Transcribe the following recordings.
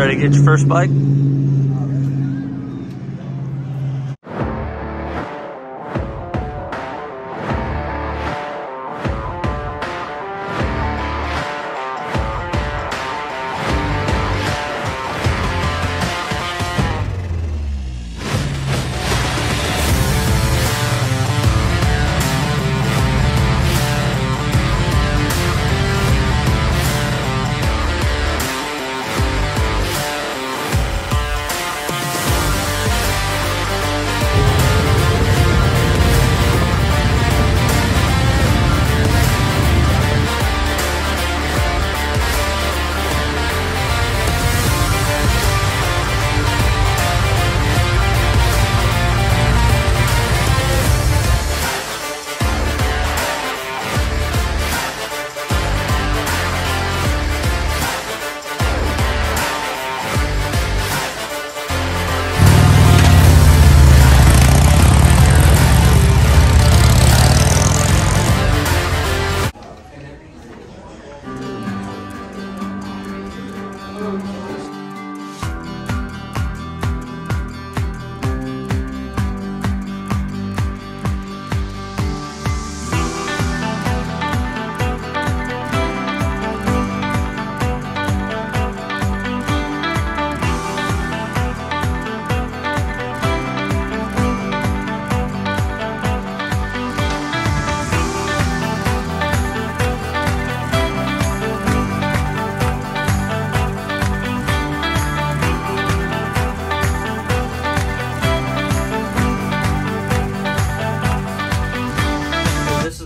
ready to get your first bike?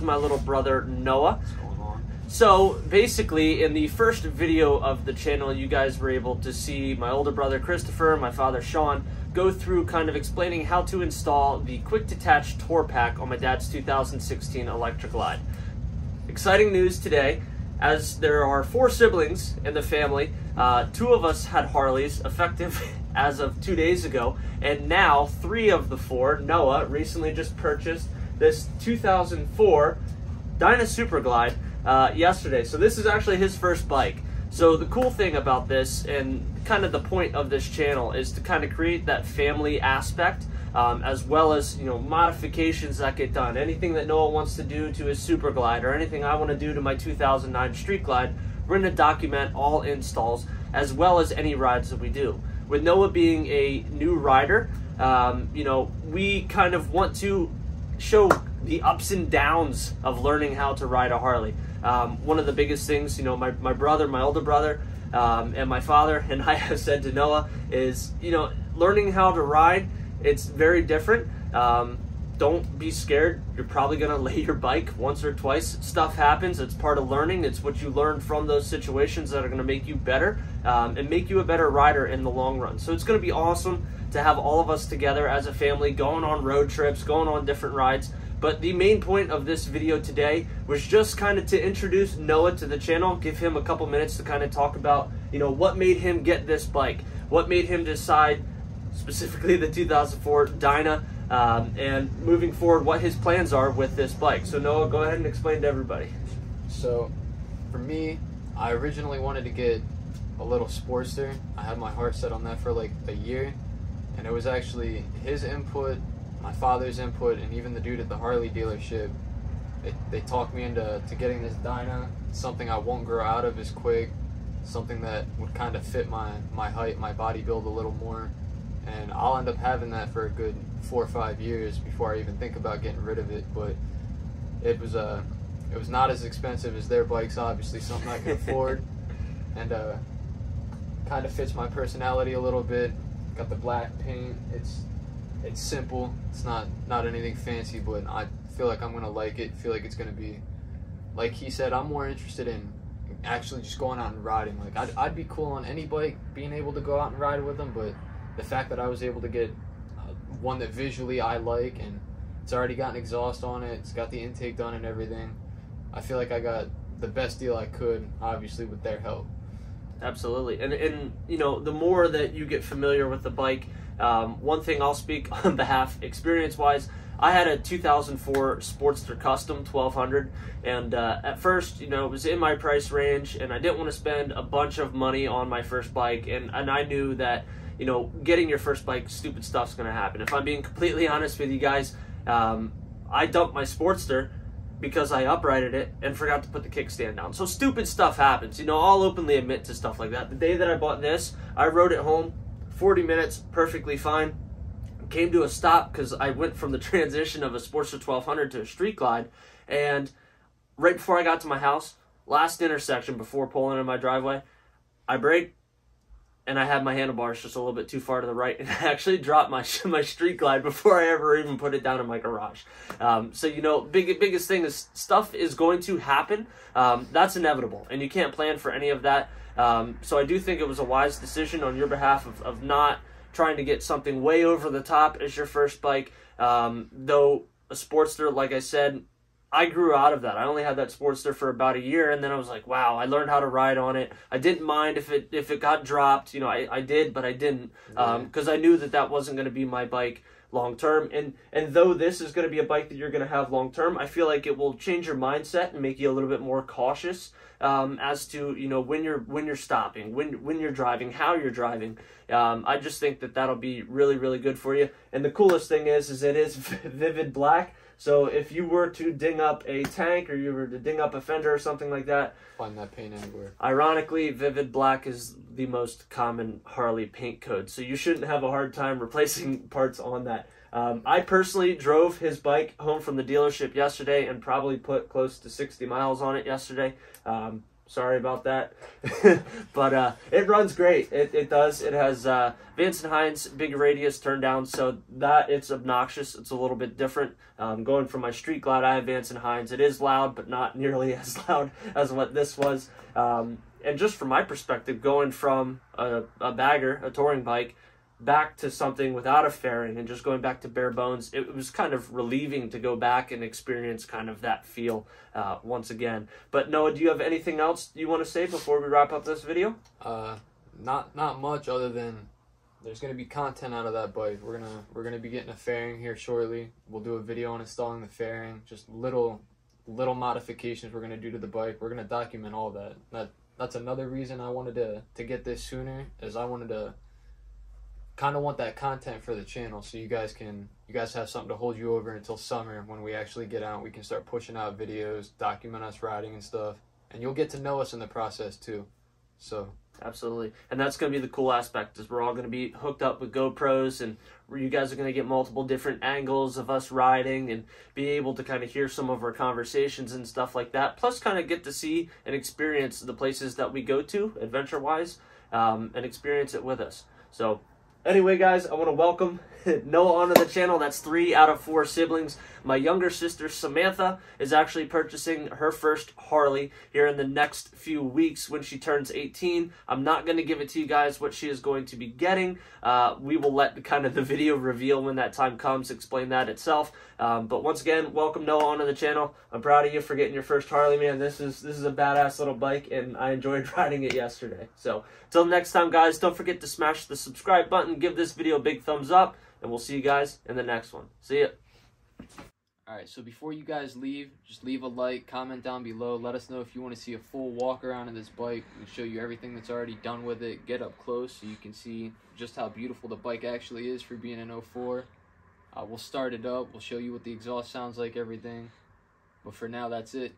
My little brother Noah. So basically in the first video of the channel, you guys were able to see my older brother Christopher and my father Sean go through kind of explaining how to install the quick detach tour pack on my dad's 2016 Electra Glide. Exciting news today, as there are 4 siblings in the family. 2 of us had Harleys effective as of 2 days ago, and now 3 of the 4, Noah recently just purchased this 2004 Dyna Super Glide yesterday. So this is actually his first bike. So the cool thing about this, and kind of the point of this channel, is to kind of create that family aspect, as well as, you know, modifications that get done. Anything that Noah wants to do to his Super Glide, or anything I want to do to my 2009 Street Glide, we're going to document all installs, as well as any rides that we do. With Noah being a new rider, you know, we kind of want to show the ups and downs of learning how to ride a Harley. One of the biggest things, you know, my brother, my older brother, and my father and I have said to Noah is, you know, learning how to ride, it's very different. Don't be scared. You're probably gonna lay your bike once or twice. Stuff happens. It's part of learning. It's what you learn from those situations that are gonna make you better, and make you a better rider in the long run. So it's gonna be awesome to have all of us together as a family, going on road trips, going on different rides. But the main point of this video today was just kind of to introduce Noah to the channel, give him a couple minutes to kind of talk about, you know, what made him get this bike, what made him decide specifically the 2004 Dyna, and moving forward, what his plans are with this bike. So Noah, go ahead and explain to everybody. So for me, I originally wanted to get a little Sportster. I had my heart set on that for like a year, and it was actually his input, my father's input, and even the dude at the Harley dealership. They talked me into getting this Dyna, something I won't grow out of as quick, something that would kind of fit my height, my body build a little more, and I'll end up having that for a good 4 or 5 years before I even think about getting rid of it. But it was not as expensive as their bikes, obviously something I can afford, and kind of fits my personality a little bit. Got the black paint. It's simple. It's not anything fancy, but I feel like I'm gonna like it. Feel like it's gonna be, like he said, I'm more interested in actually just going out and riding. Like I'd be cool on any bike, being able to go out and ride with them, but the fact that I was able to get one that visually I like, and it's already got an exhaust on it, it's got the intake done and everything, I feel like I got the best deal I could, obviously with their help. Absolutely. And you know, the more that you get familiar with the bike, one thing I'll speak on behalf, experience-wise, I had a 2004 Sportster Custom 1200, and at first, you know, it was in my price range, and I didn't want to spend a bunch of money on my first bike, and I knew that, you know, getting your first bike, stupid stuff's going to happen. If I'm being completely honest with you guys, I dumped my Sportster because I uprighted it and forgot to put the kickstand down. So stupid stuff happens. You know, I'll openly admit to stuff like that. The day that I bought this, I rode it home, 40 minutes, perfectly fine. Came to a stop because I went from the transition of a Sportster 1200 to a Street Glide, and right before I got to my house, last intersection before pulling in my driveway, I braked, and I had my handlebars just a little bit too far to the right, and I actually dropped my Street Glide before I ever even put it down in my garage. So, you know, biggest thing is stuff is going to happen. That's inevitable, and you can't plan for any of that. So I do think it was a wise decision on your behalf of not trying to get something way over the top as your first bike. Though a Sportster, like I said, I grew out of that. I only had that Sportster for about a year, and then I was like, wow, I learned how to ride on it. I didn't mind if it got dropped. You know, I did, but I didn't, because I knew that wasn't going to be my bike long term. And though this is going to be a bike that you're going to have long term, I feel like it will change your mindset and make you a little bit more cautious as to, you know, when you're stopping, when you're driving, how you're driving. I just think that'll be really, really good for you. And the coolest thing is it is vivid black. So if you were to ding up a tank, or you were to ding up a fender or something like that, find that paint anywhere. Ironically, vivid black is the most common Harley paint code, so you shouldn't have a hard time replacing parts on that. I personally drove his bike home from the dealership yesterday and probably put close to 60 miles on it yesterday. Sorry about that. But it runs great. It does. It has Vance & Hines big radius turned down, so that it's obnoxious. It's a little bit different. Going from my Street Glide, I have Vance & Hines. It is loud, but not nearly as loud as what this was. And just from my perspective, going from a bagger, a touring bike, back to something without a fairing and just going back to bare bones, it was kind of relieving to go back and experience kind of that feel once again. But Noah, do you have anything else you want to say before we wrap up this video? Not much, other than there's gonna be content out of that bike. We're gonna be getting a fairing here shortly. We'll do a video on installing the fairing, just little modifications we're gonna do to the bike. We're gonna document all that. That's another reason I wanted to get this sooner, is I wanted to kind of want that content for the channel, so you guys have something to hold you over until summer when we actually get out. We can start pushing out videos, document us riding and stuff, and you'll get to know us in the process too. So absolutely, and that's going to be the cool aspect, is we're all going to be hooked up with GoPros, and you guys are going to get multiple different angles of us riding and be able to kind of hear some of our conversations and stuff like that, plus kind of get to see and experience the places that we go to adventure wise, and experience it with us. So anyway, guys, I want to welcome Noah onto the channel. That's 3 out of 4 siblings. My younger sister, Samantha, is actually purchasing her first Harley here in the next few weeks when she turns 18. I'm not going to give it to you guys what she is going to be getting. We will let kind of the video reveal when that time comes, explain that itself. But once again, welcome Noah onto the channel. I'm proud of you for getting your first Harley, man. This is a badass little bike, and I enjoyed riding it yesterday. So until next time, guys, don't forget to smash the subscribe button, give this video a big thumbs up, and we'll see you guys in the next one. See ya. Alright, so before you guys leave, just leave a like, comment down below, let us know if you want to see a full walk around of this bike. We'll show you everything that's already done with it, get up close so you can see just how beautiful the bike actually is for being an 04. We'll start it up, we'll show you what the exhaust sounds like, everything. But for now, that's it.